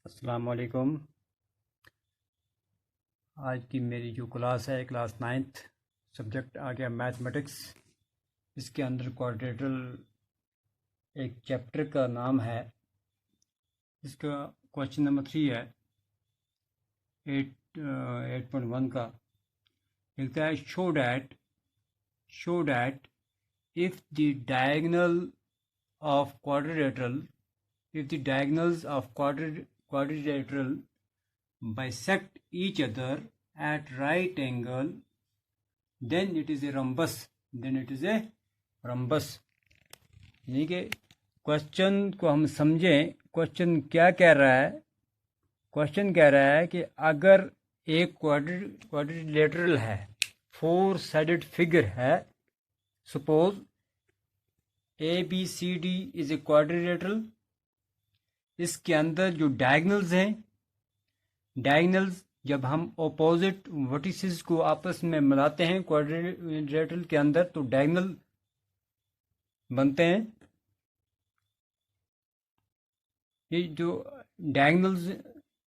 अस्सलाम वालेकुम। आज की मेरी जो क्लास है क्लास 9th, सब्जेक्ट आ गया मैथमेटिक्स। इसके अंदर क्वाड्रेटल एक चैप्टर का नाम है। इसका क्वेश्चन नंबर 3 है 8.1 का। लिखता है show that if the diagonal of quadrilateral if the diagonals of quadrilateral bisect each other at right angle, then it is a rhombus. यानी कि क्वेश्चन को हम समझें। क्वेश्चन क्या कह रहा है? क्वेश्चन कह रहा है कि अगर एक क्वाड्रिलेटरल है, 4 साइडेड फिगर है, suppose ABCD is a quadrilateral. इसके अंदर जो डायगनल्स हैं, डायगनल्स जब हम ऑपोजिट वर्टिसेस को आपस में मिलाते हैं क्वाड्रिलेटरल के अंदर तो डायगनल बनते हैं। ये जो डायगनल्स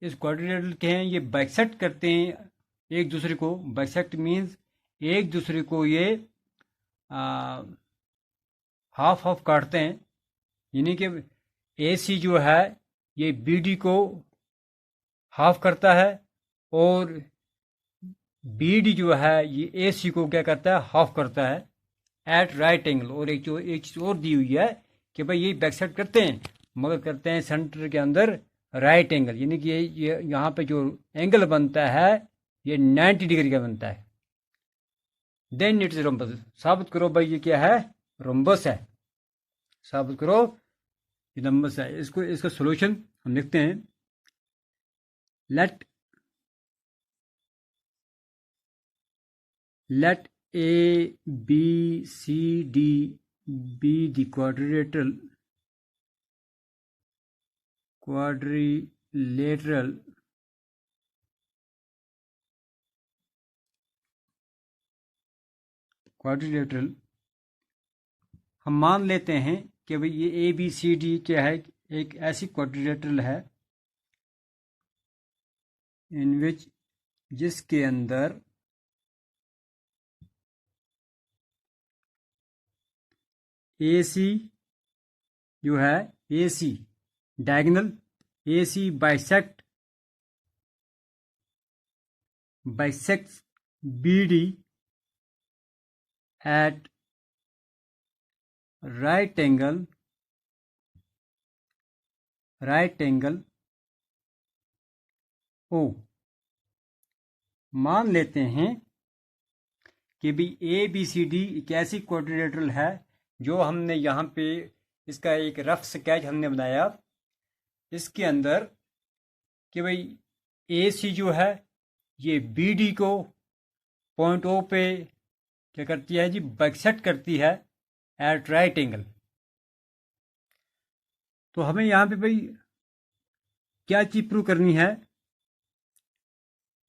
इस क्वाड्रिलेटरल के हैं ये बाइसेक्ट करते हैं एक दूसरे को। बाइसेक्ट मीन्स एक दूसरे को ये हाफ हाफ काटते हैं। यानी कि AC जो है ये BD को हाफ करता है और BD जो है ये AC को क्या करता है, हाफ करता है एट राइट एंगल। और एक चीज़ और दी हुई है कि भाई ये बैकसाइड करते हैं मगर करते हैं सेंटर के अंदर राइट एंगल। यानी कि ये यहाँ पे जो एंगल बनता है ये 90 डिग्री का बनता है। Then it's rhombus. साबित करो भाई ये क्या है, रोम्बस है। साबित करो ये रोम्बस है। इसका सॉल्यूशन हम लिखते हैं। let ABCD be the quadrilateral हम मान लेते हैं कि भाई ये ABCD क्या है, एक ऐसी क्वाड्रिलेटरल है इन विच जिसके अंदर AC जो है AC diagonal AC bisects BD at right angle O। मान लेते हैं कि भी ABCD एक ऐसी क्वाड्रिलेटरल है जो हमने यहाँ पे इसका एक रफ स्केच हमने बनाया। इसके अंदर कि भाई AC जो है ये BD को पॉइंट O पे क्या करती है जी, बाइसेक्ट करती है एट राइट एंगल। तो हमें यहाँ पे भाई क्या चीज प्रूव करनी है?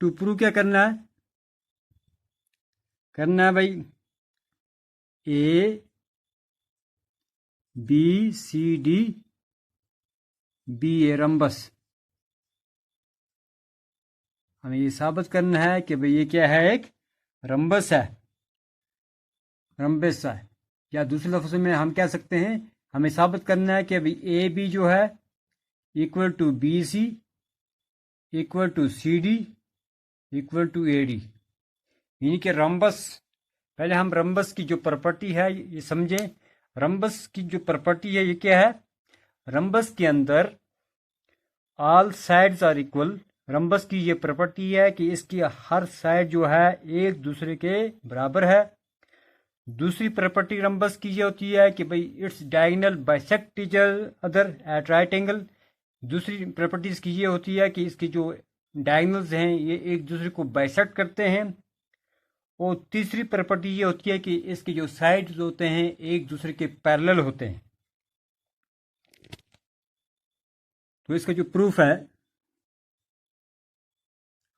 टू प्रूव क्या करना है भाई ABCD बी ए रंबस। हमें ये साबित करना है कि भाई ये क्या है, एक रंबस है। या दूसरे लफ्ज़ों में हम कह सकते हैं, हमें साबित करना है कि भाई AB जो है equal to BC equal to CD equal to AD। यानी कि रंबस, पहले हम रंबस की जो प्रॉपर्टी है ये समझें। रंबस की जो प्रॉपर्टी है ये क्या है? रंबस के अंदर all sides are equal. Rhombus की ये प्रॉपर्टी है कि इसकी हर साइड जो है एक दूसरे के बराबर है। दूसरी प्रॉपर्टी रंबस की ये होती है कि भाई its diagonal bisect each other at right angle. दूसरी प्रॉपर्टी इसकी ये होती है कि इसकी जो डायगोनल्स हैं ये एक दूसरे को बाइसेक्ट करते हैं। और तीसरी प्रॉपर्टी ये होती है कि इसके जो साइड्स होते हैं एक दूसरे के पैरेलल होते हैं। तो इसका जो प्रूफ है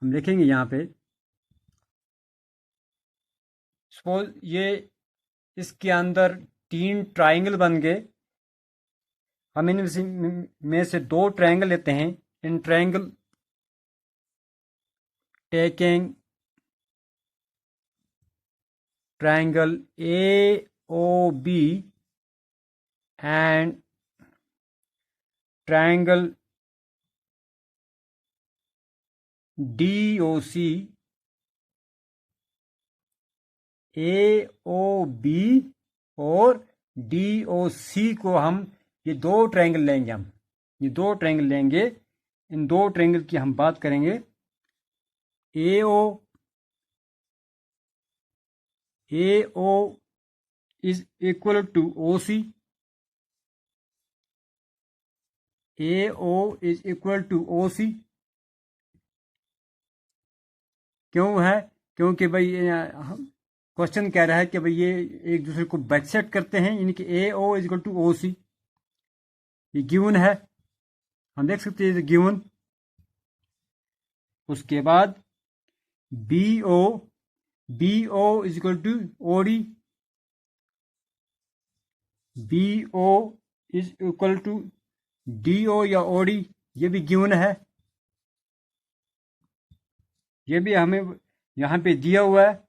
हम लिखेंगे यहाँ पे। सपोज ये इसके अंदर 3 ट्राइंगल बन गए। हम इनमें से 2 ट्राइंगल लेते हैं, in triangle taking triangle AOB and triangle DOC, AOB और DOC को हम ये दो ट्रायंगल लेंगे, हम ये दो ट्रायंगल लेंगे, इन दो ट्रायंगल की हम बात करेंगे। AO is equal to OC, AO is equal to OC। क्यों है? क्योंकि भाई क्वेश्चन कह रहा है कि भाई ये एक दूसरे को बैकसेट करते हैं, यानी कि AO is equal to OC, ये गिवन है, हम देख सकते हैं गिवन। उसके बाद BO is equal to OD, BO is equal to DO या OD, ये भी गिवन है, ये भी हमें यहां पे दिया हुआ है।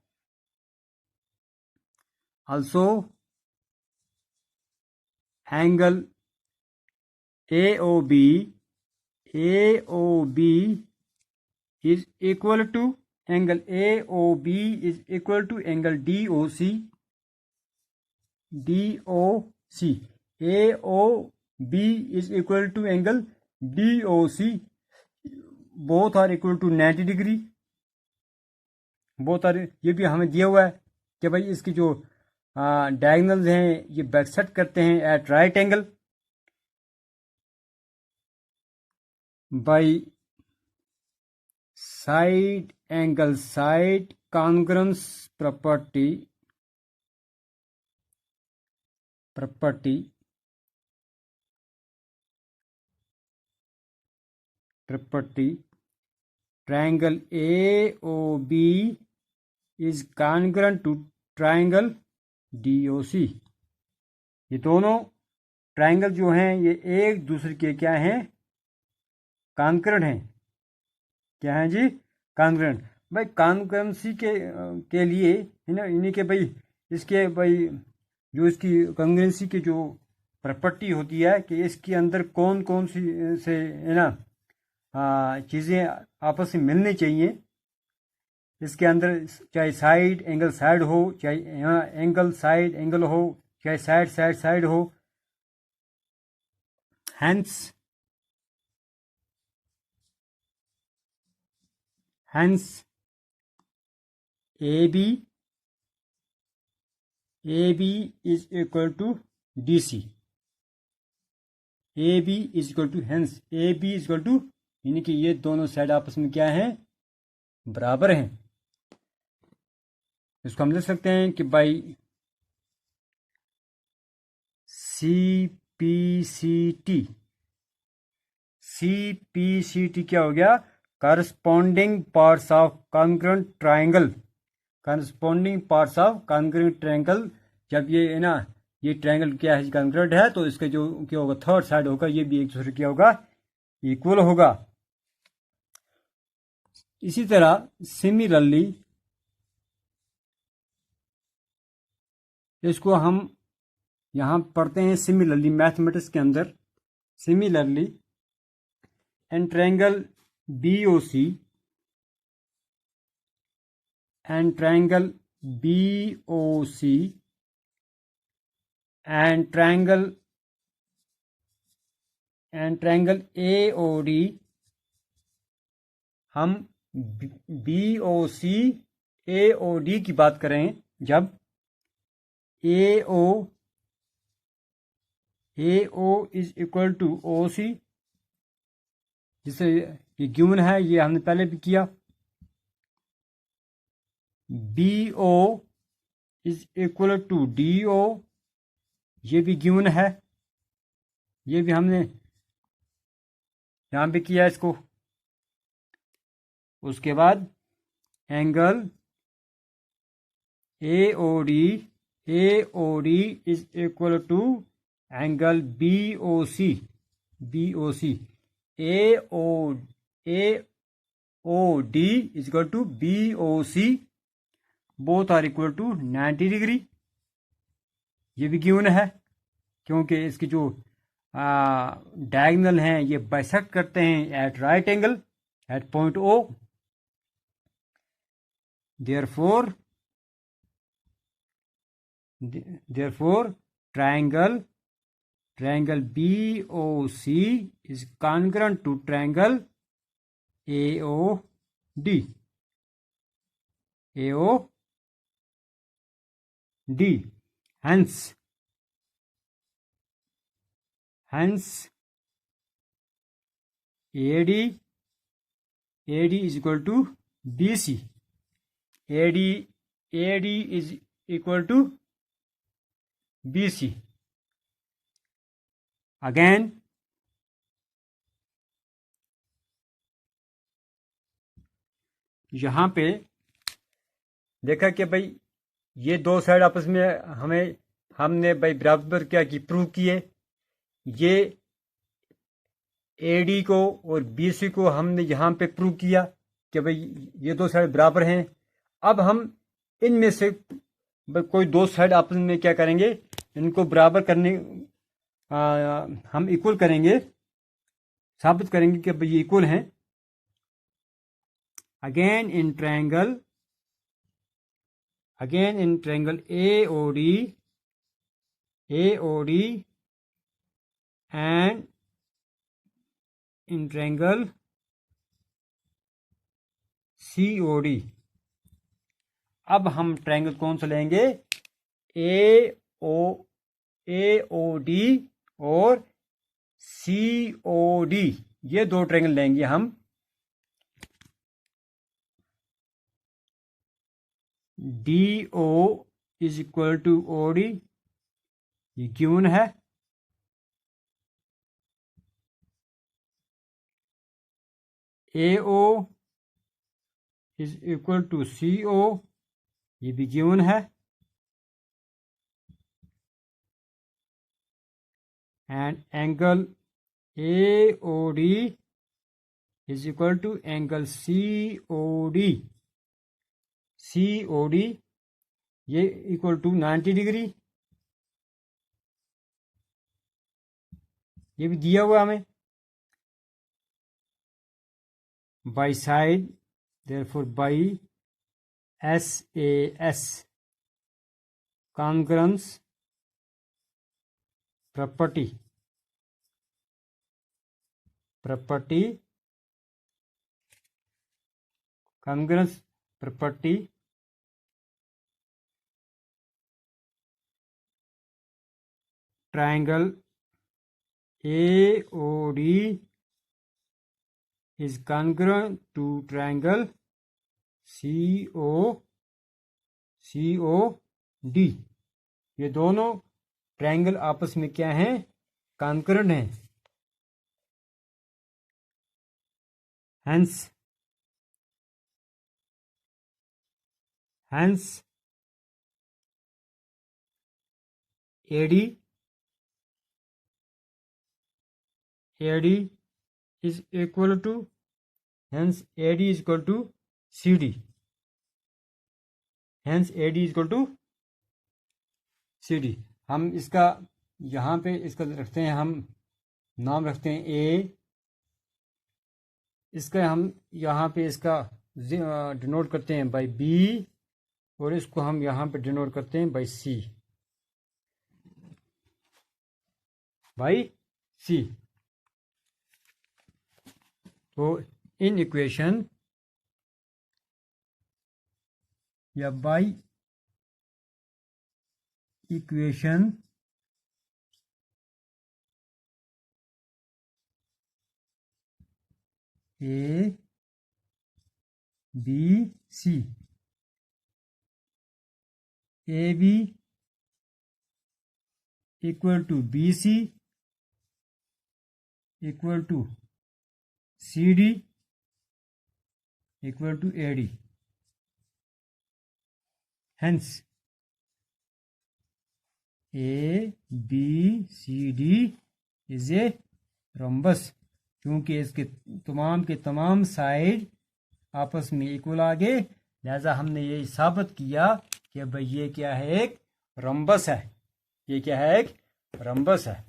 also angle AOB is equal to angle AOB is equal to angle DOC, AOB is equal to angle DOC, both are equal to 90 degree, both are, ये भी हमें दिया हुआ है कि भाई इसकी जो डायगोनल्स हैं ये बैकसेट करते हैं at right angle by side angle side congruence property triangle AOB is congruent to triangle DOC। ये दोनों ट्रायंगल जो हैं ये एक दूसरे के क्या हैं? कॉन्ग्रुएंट हैं। क्या हैं जी? कॉन्ग्रुएंट। भाई कॉन्ग्रुएंसी के लिए है ना, इन्हीं के भाई इसके भाई जो इसकी कॉन्ग्रुएंसी की जो प्रॉपर्टी होती है कि इसके अंदर कौन कौन सी से है ना चीज़ें आपस में मिलनी चाहिए। इसके अंदर चाहे साइड एंगल साइड हो, चाहे यहाँ एंगल साइड एंगल हो, चाहे साइड साइड साइड हो। hence AB is equal to DC, AB is equal to, hence AB is equal to, यानी कि ये दोनों साइड आपस में क्या हैं? बराबर हैं। इसको हम लिख सकते हैं कि बाई CPCT क्या हो गया? Corresponding parts of congruent triangle, corresponding parts of congruent triangle. जब ये है ना ये ट्रायंगल क्या है? कॉन्ग्रुएंट है, तो इसका जो क्या होगा? थर्ड साइड होगा, ये भी एक दूसरे क्या होगा? इक्वल होगा। इसी तरह सिमिलरली इसको हम यहां पढ़ते हैं सिमिलरली मैथमेटिक्स के अंदर। Similarly and triangle BOC and triangle BOC and triangle AOD, हम BOC AOD की बात करें जब AO is equal to OC, जिसे ये गिवन है, ये हमने पहले भी किया। BO is equal to DO, ये भी गिवन है, ये भी हमने यहां पे किया इसको। उसके बाद angle AOD is equal to angle BOC, AOD is equal to BOC, both are equal to 90 degree. ये भी गिवन है क्योंकि इसकी जो डायगोनल हैं ये बाइसेक्ट करते हैं at right angle at point O। therefore triangle BOC is congruent to triangle AOD। hence AD is equal to BC। AD is equal to BC। again यहाँ पे देखा कि भाई ये दो साइड आपस में हमने भाई बराबर क्या की प्रूव किए। ये AD को और BC को हमने यहाँ पे प्रूव किया कि भाई ये दो साइड बराबर हैं। अब हम इनमें से कोई दो साइड आपस में क्या करेंगे, इनको बराबर करने हम इक्वल करेंगे, साबित करेंगे कि भाई ये इक्वल हैं। Again in triangle AOD and in triangle COD। अब हम ट्रायंगल कौन सा लेंगे, AOD और COD, ये दो ट्रायंगल लेंगे हम। DO is equal to OD, ये गिवन है। AO is equal to CO, ये भी गिवन है। And angle AOD is equal to angle COD, ये इक्वल टू 90 डिग्री। ये भी दिया हुआ हमें by side, therefore by SAS congruence property congruence property triangle AOD is congruent to triangle COD। ये दोनों ट्रायंगल आपस में क्या हैं, कॉन्करेंट हैं। hence AD is equal to CD। हम इसका यहाँ पे इसका रखते हैं, हम नाम रखते हैं A। इसका हम यहाँ पे इसका डिनोट करते हैं बाई B, और इसको हम यहाँ पे डिनोट करते हैं बाई C। तो इन इक्वेशन या by equation ABC, AB equal to BC equal to CD equal to AD। hence ABCD is a rhombus। क्योंकि इसके तमाम के तमाम साइड आपस में इक्वल आ गए, लिहाजा हमने ये साबित किया कि भाई ये क्या है, एक रंबस है। ये क्या है, एक रंबस है।